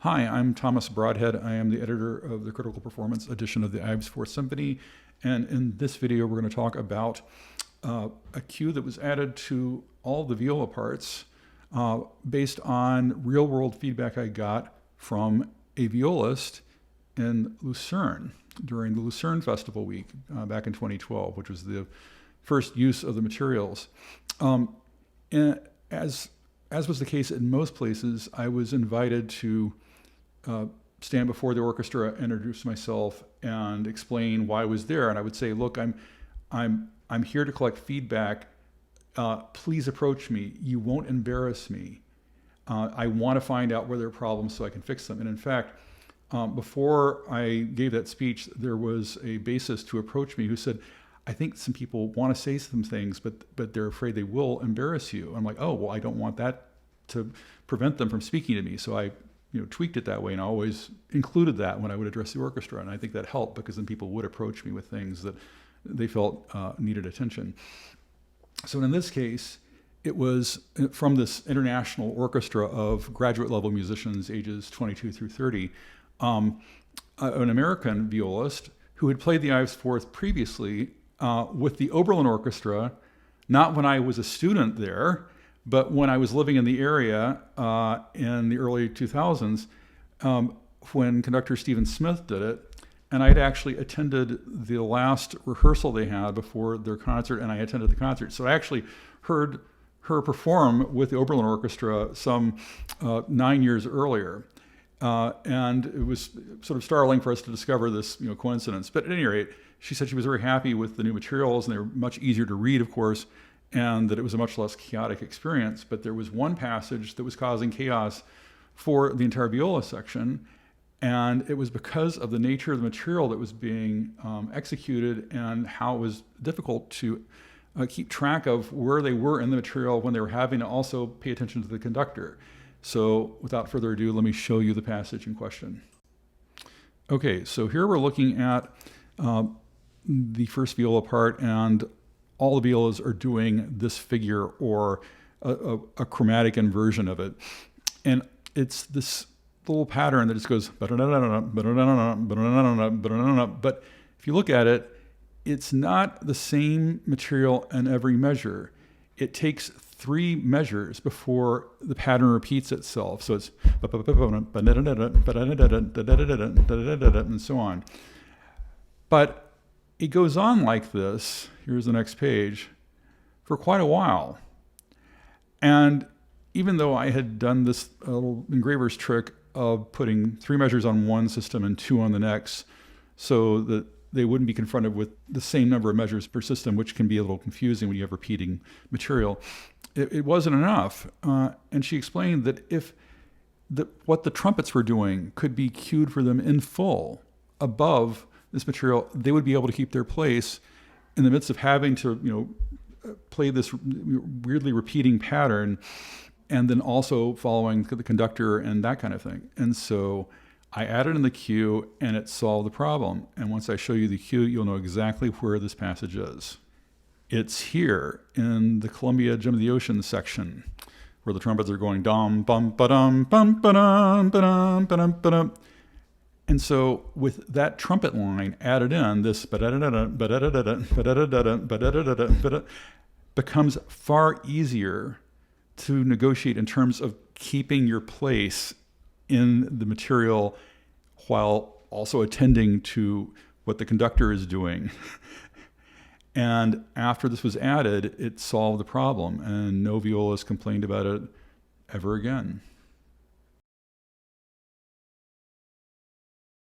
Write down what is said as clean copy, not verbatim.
Hi, I'm Thomas Broadhead. I am the editor of the Critical Performance edition of the Ives Fourth Symphony. And in this video, we're going to talk about a cue that was added to all the viola parts based on real-world feedback I got from a violist in Lucerne during the Lucerne Festival Week back in 2012, which was the first use of the materials. And as was the case in most places, I was invited to stand before the orchestra, introduce myself, and explain why I was there. And I would say, "Look, I'm here to collect feedback. Please approach me. You won't embarrass me. I want to find out where there are problems so I can fix them." And in fact, before I gave that speech, there was a bassist who approached me who said, "I think some people want to say some things, but they're afraid they will embarrass you." I'm like, "Oh, well, I don't want that to prevent them from speaking to me." So I tweaked it that way, and I always included that when I would address the orchestra. And I think that helped because then people would approach me with things that they felt needed attention. So in this case, it was from this international orchestra of graduate level musicians ages 22 through 30, an American violist who had played the Ives Fourth previously with the Oberlin Orchestra, not when I was a student there, but when I was living in the area in the early 2000s, when conductor Stephen Smith did it. And I'd actually attended the last rehearsal they had before their concert, and I attended the concert. So I actually heard her perform with the Oberlin Orchestra some 9 years earlier. And it was sort of startling for us to discover this coincidence. But at any rate, she said she was very happy with the new materials, and they were much easier to read, of course, and that it was a much less chaotic experience. But there was one passage that was causing chaos for the entire viola section, and it was because of the nature of the material that was being executed and how it was difficult to keep track of where they were in the material when they were having to also pay attention to the conductor. So without further ado, let me show you the passage in question. Okay, so here we're looking at the first viola part, and all the violas are doing this figure or a chromatic inversion of it. And it's this little pattern that just goes, but if you look at it, it's not the same material in every measure. It takes 3 measures before the pattern repeats itself. So it's and so on. But it goes on like this, here's the next page, for quite a while. And even though I had done this little engraver's trick of putting 3 measures on one system and 2 on the next, so that they wouldn't be confronted with the same number of measures per system, which can be a little confusing when you have repeating material, it wasn't enough. And she explained that if what the trumpets were doing could be cued for them in full above this material, they would be able to keep their place in the midst of having to play this weirdly repeating pattern, and then also following the conductor and that kind of thing. And so I added in the cue, and it solved the problem. And once I show you the cue, you'll know exactly where this passage is. It's here in the Columbia Gem of the Ocean section, where the trumpets are going dum bum ba-dum bum ba-dum ba-dum ba-dum ba-dum. And so with that trumpet line added in, this becomes far easier to negotiate in terms of keeping your place in the material while also attending to what the conductor is doing. And after this was added, it solved the problem, and no violist complained about it ever again.